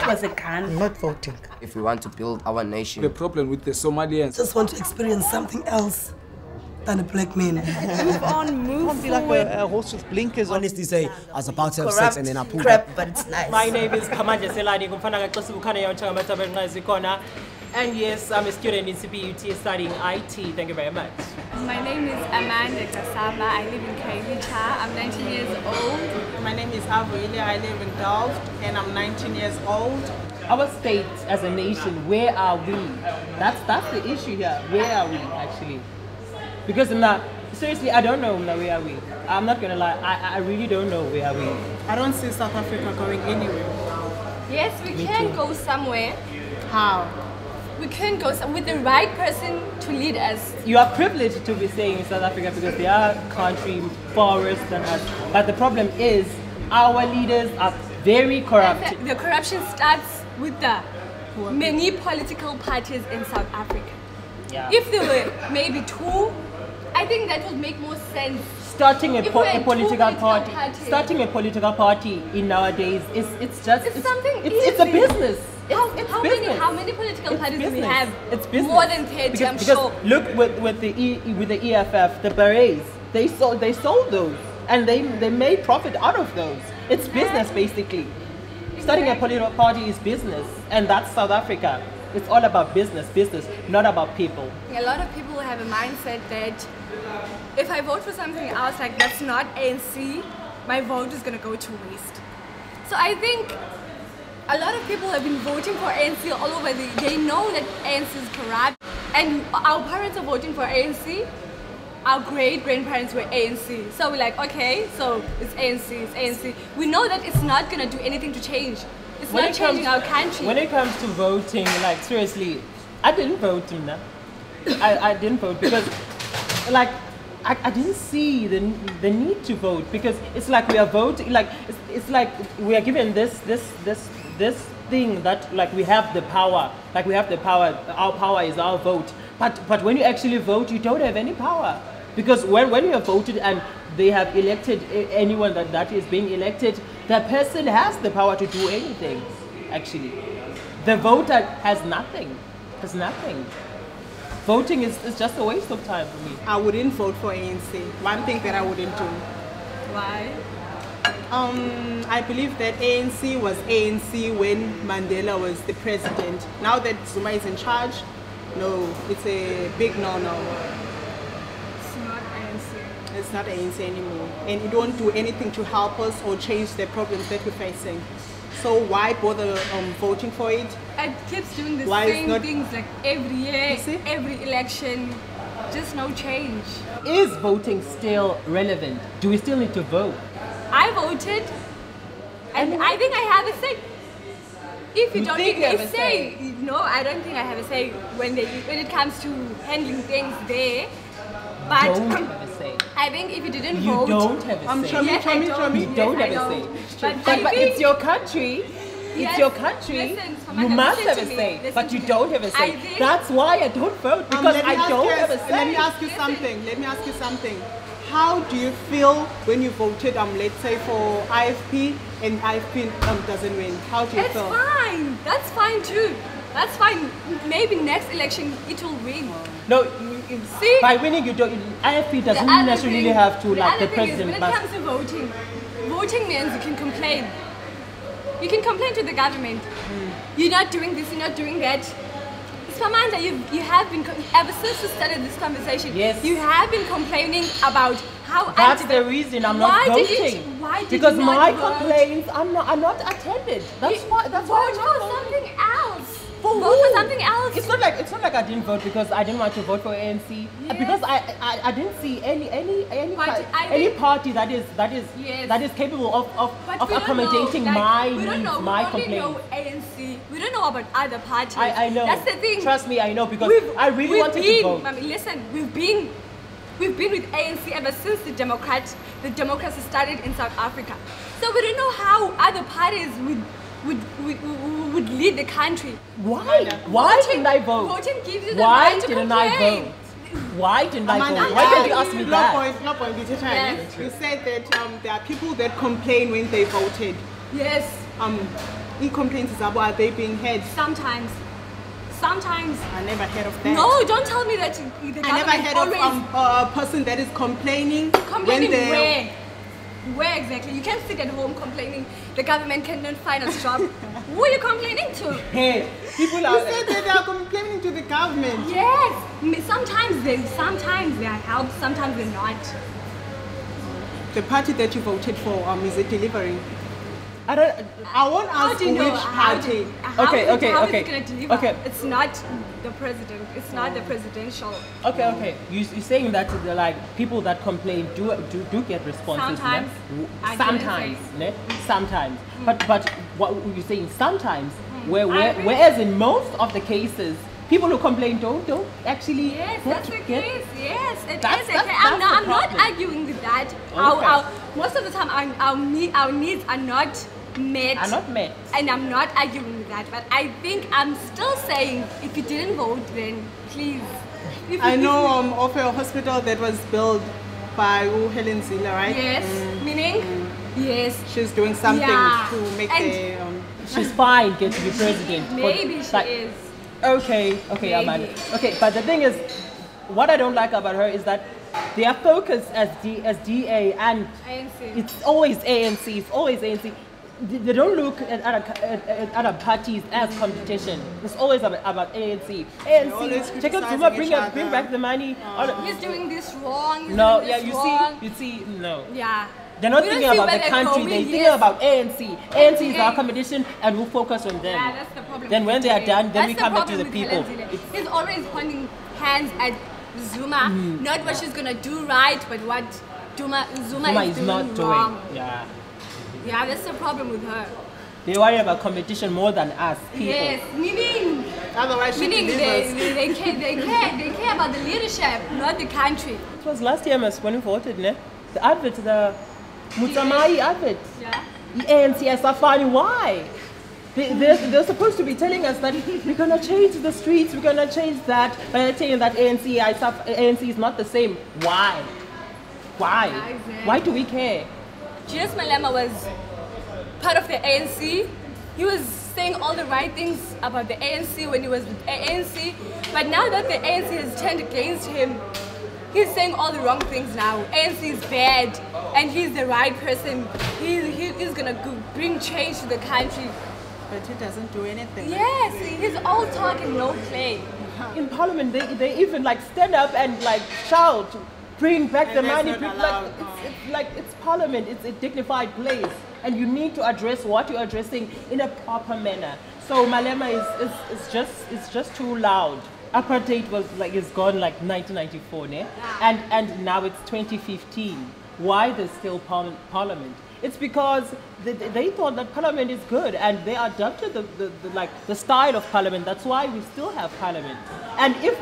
That was a gun. I'm not voting. If we want to build our nation. The problem with the Somalians. Just want to experience something else than a black man. Move on, move Like forward. a horse with blinkers on. Honestly say, I was about to have Corrupt sex and then I pulled crap, up. but it's nice. My name is Kamanje Selani. And yes, I'm a student in CPUT studying IT. Thank you very much. My name is Amanda Kasaba. I live in Kailicha. I'm 19 years old. My name is Avuile. I live in Delft and I'm 19 years old. Our state as a nation, where are we? That's the issue here. Where are we actually? Because now, seriously, I don't know now where are we. I'm not gonna lie. I really don't know where are we. I don't see South Africa going anywhere. Yes, we can go somewhere. How? We can go with the right person to lead us. You are privileged to be staying in South Africa because they are a country far worse than us. But the problem is our leaders are very corrupt. The corruption starts with the many political parties in South Africa. Yeah. If there were maybe two, I think that would make more sense. Starting a political political party, parties. starting a political party in nowadays it's something it's a easy. business. How business. How many political It's parties do we business. have? It's business. More than 30, I'm because sure. look with the EFF, the berets, they sold those and they made profit out of those. It's business basically. Starting a political party is business, and that's South Africa. It's all about business, not about people. A lot of people have a mindset that if I vote for something else, like that's not ANC, my vote is gonna go to waste. So I think a lot of people have been voting for ANC all over. They know that ANC is corrupt, and our parents are voting for ANC. Our great-grandparents were ANC. So we're like, okay, so it's ANC. We know that it's not gonna do anything to change. It's not changing our country. When it comes to voting, like seriously, I didn't vote in that. I didn't vote because like I didn't see the need to vote, because it's like we are voting, like it's like we are given this thing that like we have the power, our power is our vote, but when you actually vote, you don't have any power, because when you have voted and they have elected anyone that is being elected, that person has the power to do anything. Actually, the voter has nothing. Voting is just a waste of time for me. I wouldn't vote for ANC. One thing that I wouldn't do. Why? I believe that ANC was ANC when Mandela was the president. Now that Zuma is in charge, no, it's a big no-no. It's not ANC. It's not ANC anymore. And it won't do anything to help us or change the problems that we're facing. So why bother voting for it? It keeps doing the Why same not- things like every year, You see? every election, just no change. Is voting still relevant? Do we still need to vote? I voted, and I think I have a say. If you don't think think you a have a say, no, I don't think I have a say when it comes to handling things there. But Don't have a say. I think if you didn't You vote, don't have a say. Yes, I don't. You don't Yes, I have a say. don't. But I it's think- your country. It's Yes, your country. listen, You Samantha, must listen have to a me, say, listen but to you me. don't have a I say. think- That's why I don't vote, because Let me I ask don't you- have a Let say. me ask you something. How do you feel when you voted, let's say for IFP, and IFP doesn't win? How do you it's feel? fine. That's fine too. That's fine. Maybe next election it will win. No, See? by winning you don't. IFP The doesn't other necessarily thing- have to, like the other thing is, president when it must. comes to voting means you can complain. You can complain to the government. You're not doing this, you're not doing that. Samantha, you have been, ever since we started this conversation, Yes. you have been complaining about how That's the reason I'm not voting. Why did Because you not my vote? complaints are not attended. That's why. That's why Vote I'm for not voting. something else. For Vote who? for something else. It's not like I didn't vote because I didn't want to vote for ANC. Yes. Because I didn't see any But I any think- party that is Yes. capable of But we don't accommodating know, my we don't needs, know, my we only complaints. know ANC. We don't know about other parties. I know. That's the thing. Trust me, I know, because I really wanted to vote. I mean, listen, we've been with ANC ever since the democracy started in South Africa. So we don't know how other parties would lead the country. Why? Why didn't I vote? Voting gives you the Why right to didn't I complain. vote? Why didn't I Amanda, vote? Why did you ask me that? No point, Yes. You said that there are people that complain when they voted. Yes. e-complaints are they being heard? Sometimes. I never heard of that. No, don't tell me that the government I never heard always of a person that is complaining. complaining when they where? Where exactly? You can't sit at home complaining the government cannot find us job. Who are you complaining to? Hey, people You are. said that they are complaining to the government. Yes, sometimes they are helped, sometimes they're not. The party that you voted for, is it delivering? I don't. I won't How ask do you which know? party. How is it going to deliver? Okay. It's not the president. It's not the presidential. Okay. You're saying that the people that complain do get responses. Sometimes. Ne? I Sometimes, didn't ne? Sometimes. But what you're saying sometimes, I agree. whereas in most of the cases, people who complain don't actually. Yes, get that's the to get- case. Yes, it That's- is. that's- I'm that's the not problem. arguing with that. Okay. Most of the time, our needs are not met. Are not met. And I'm not arguing with that. But I think I'm still saying, if you didn't vote, then please. I know of a hospital that was built by Helen Ziller, right? Yes, meaning? Yes. She's doing something Yeah. to make And- the. She's fine, get to be president. but, Maybe she like, is. Okay, Maybe. Amanda. Okay, but the thing is, what I don't like about her is that their focus as DA and ANC. it's always ANC. It's always ANC. They don't look at other parties as competition. It's always about ANC. always ANC, take up criticizing Zuma, each bring other. back the money. He's doing this wrong. He's No, doing yeah, this wrong. you see, no. Yeah. They're not We don't thinking see about where the they're country, going, they're thinking yes. about ANC. ANC is our ANC. competition and we'll focus on them. Yeah, that's the problem. Then with when they are today. done, then That's we the come back to the problem with people. Helen Zille. He's always pointing hands at Zuma, not what she's gonna do right, but what Zuma Zuma is is not doing. wrong. Yeah. Yeah, that's the problem with her. They worry about competition more than us people. Yes, meaning Otherwise, she they delivers. care about the leadership, not the country. It was last year when we voted, ne? The advert, the Mutsamai advert. Yeah. The ANC Safari, why? They're supposed to be telling us that we're going to change the streets, we're going to change that, but they're telling that ANC is not the same. Why? Why? Yeah, exactly. Why do we care? Julius Malema was part of the ANC. He was saying all the right things about the ANC when he was with ANC, but now that the ANC has turned against him, he's saying all the wrong things now. ANC is bad, and he's the right person. He's gonna bring change to the country. But he doesn't do anything. Yes, he's all talk and no play. In Parliament, they even stand up and shout, bring back And the that's money. not Bring, allowed, it's Parliament. It's a dignified place, and you need to address what you're addressing in a proper manner. So Malema is just too loud. Apartheid was is gone 1994, ne? And now it's 2015. Why there's still Parliament? It's because they thought that Parliament is good, and they adopted the style of Parliament. That's why we still have Parliament. And if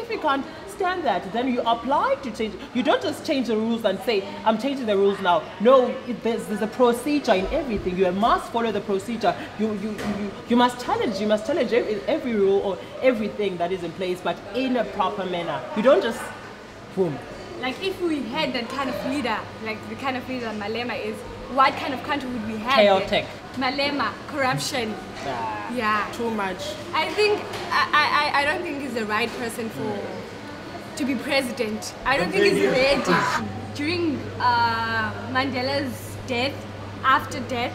we can't stand that, then you apply to change. You don't just change the rules and say, I'm changing the rules now. No, there's a procedure in everything. You must follow the procedure. You must challenge. You must challenge every rule or everything that is in place, but in a proper manner. You don't just boom. Like if we had that kind of leader, like the kind of leader that Malema is, what kind of country would we have? Chaotic. Malema, corruption. Yeah. Too much. I think I don't think he's the right person to be president. I don't think he's ready. During Mandela's death, after death,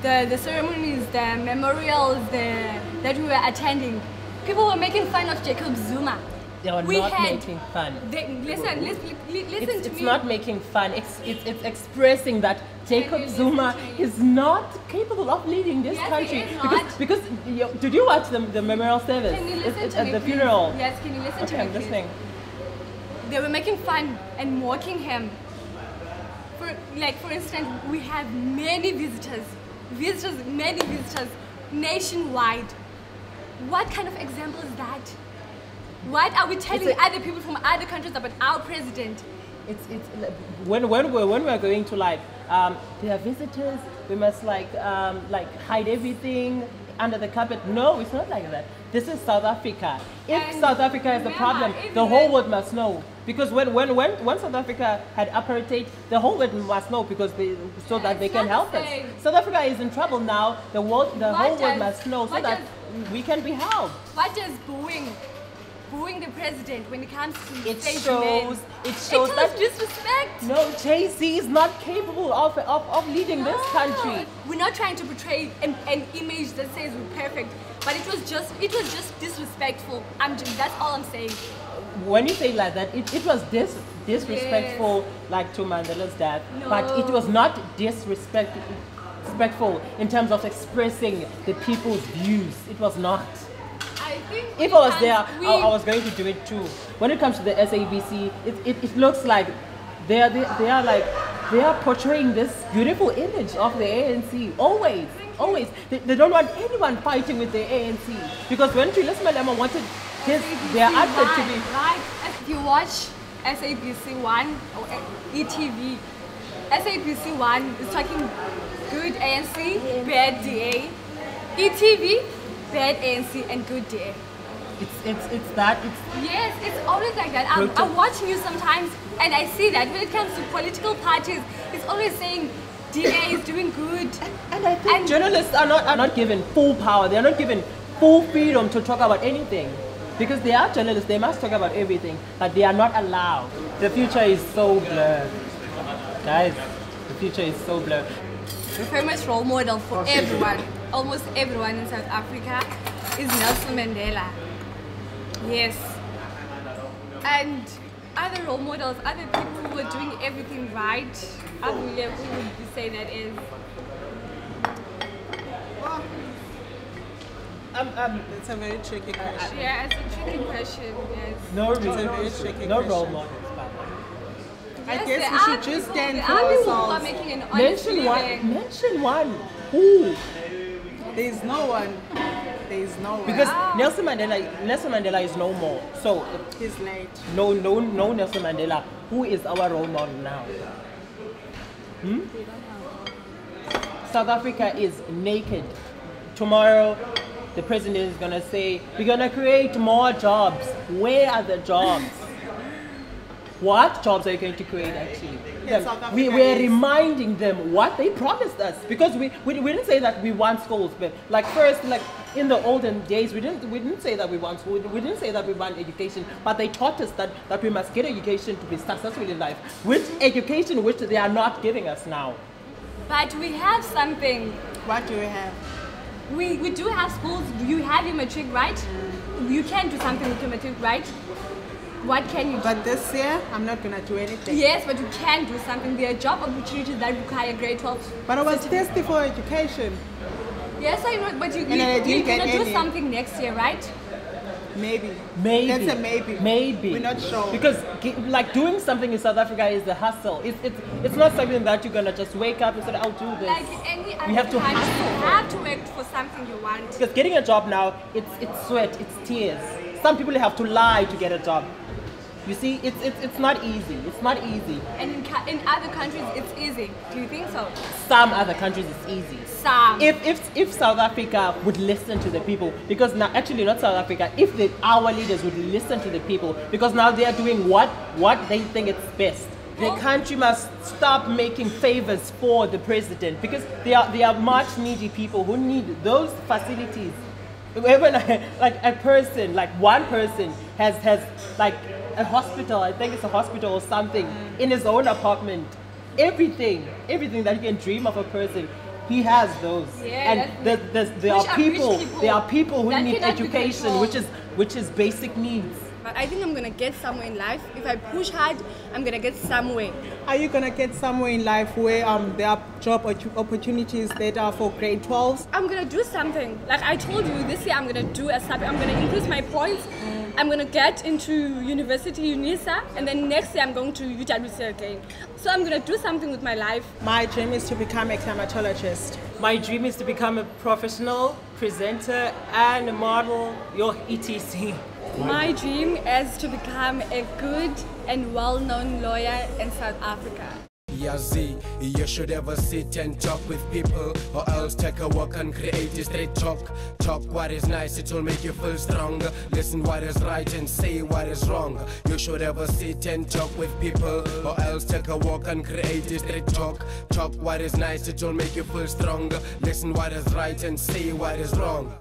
the ceremonies, the memorials, that we were attending, people were making fun of Jacob Zuma. They are not making fun. Listen to It's me. not making fun. It's expressing that Jacob Zuma is not capable of leading this Yes, country. he is not. Because did you watch the memorial service? Can you listen to at me, the please? funeral? Yes, can you listen to Okay, me, I'm please? listening. They were making fun and mocking him. For instance, we have many visitors nationwide. What kind of example is that? What are we telling other people from other countries about our president? It's when we're going to there are visitors, we must hide everything. under the carpet. No, it's not like that. This is South Africa. If And South Africa is the remember, problem, even the whole when- world must know. Because when South Africa had apartheid, the whole world must know because so that they It's can not help the us. same. South Africa is in trouble now. The whole world does- must know so what that we can be helped. What does booing the president when it comes to It state shows it that disrespect. no, JC is not capable of leading this country. We're not trying to portray an image that says we're perfect, but it was just disrespectful. That's all I'm saying. When you say like that, it was disrespectful, like to Mandela's death, but it was not disrespectful in terms of expressing the people's views. It was not. I think If I was there, I was going to do it too. When it comes to the SABC, it looks like they are portraying this beautiful image of the ANC always. They don't want anyone fighting with the ANC because when Julius Malema wanted their advert to be right. If you watch SABC 1 or ETV, SABC 1 is talking good ANC, bad DA. ETV, bad ANC and good DA. Yes, it's always like that. I'm watching you sometimes and I see that when it comes to political parties, it's always saying DA is doing good. And I think journalists are not given full power. They are not given full freedom to talk about anything. Because they are journalists, they must talk about everything, but they are not allowed. The future is so blurred. Guys, the future is so blurred. The famous role model for everyone, almost everyone in South Africa, is Nelson Mandela. Yes. And other role models, other people who are doing everything right, who would you say that is? It's a very tricky question. Yeah, it's a tricky question, yes. No a very tricky no question. role models. I Yes, guess there we are should just people- stand there for are people who are ourselves. making an honest living. Mention one. Who? There's no one. There's no one. Because Nelson Mandela is no more. So he's late. no Nelson Mandela. Who is our role model now? South Africa is naked. Tomorrow, the president is gonna say, we're gonna create more jobs. Where are the jobs? What jobs are you going to create actually? Yes, South Africa We're is- reminding them what they promised us because we didn't say that we want schools, but like first, like in the olden days, we didn't say that we want school, we didn't say that we want education, but they taught us that we must get education to be successful in life, which education which they are not giving us now. But we have something. What do we have? We do have schools. You have your matric, right? You can do something with your matric, right? What can you do? But this year, I'm not gonna do anything. Yes, but you can do something. There are job opportunities that require grade 12. But I was thirsty for education. Yes, I know, but And I didn't you're get gonna do any. something next year, right? Maybe. Maybe. That's a maybe. Maybe. We're not sure. Because like doing something in South Africa is a hustle. It's not something that you're gonna just wake up and say, I'll do this. Like any other have to country, hustle. you have to work for something you want. Because getting a job now, it's sweat, it's tears. Some people have to lie to get a job. You see, it's not easy. It's not easy. And in other countries, it's easy. Do you think so? Some other countries it's easy. Some. If South Africa would listen to the people, because now actually not South Africa, if our leaders would listen to the people, because now they are doing what they think is best. The country must stop making favors for the president because they are much needy people who need those facilities. When like a person, like one person has like a hospital, I think it's a hospital or something, in his own apartment. Everything that you can dream of a person, he has those. Yeah, and there are people who That need cannot be education, controlled. which is basic needs. But I think I'm gonna get somewhere in life. If I push hard, I'm gonna get somewhere. Are you gonna get somewhere in life where there are job opportunities that are for grade 12s? I'm gonna do something. Like I told you, this year I'm gonna do a sub. I'm gonna increase my points. I'm gonna get into university, UNISA, and then next year I'm going to UWC again. So I'm gonna do something with my life. My dream is to become a climatologist. My dream is to become a professional presenter and a model, your ETC. My dream is to become a good and well-known lawyer in South Africa. Z. You should ever sit and talk with people, or else take a walk and create a straight talk. Talk what is nice, it will make you feel stronger. Listen what is right and say what is wrong. You should ever sit and talk with people, or else take a walk and create a straight talk. Talk what is nice, it will make you feel stronger. Listen what is right and say what is wrong.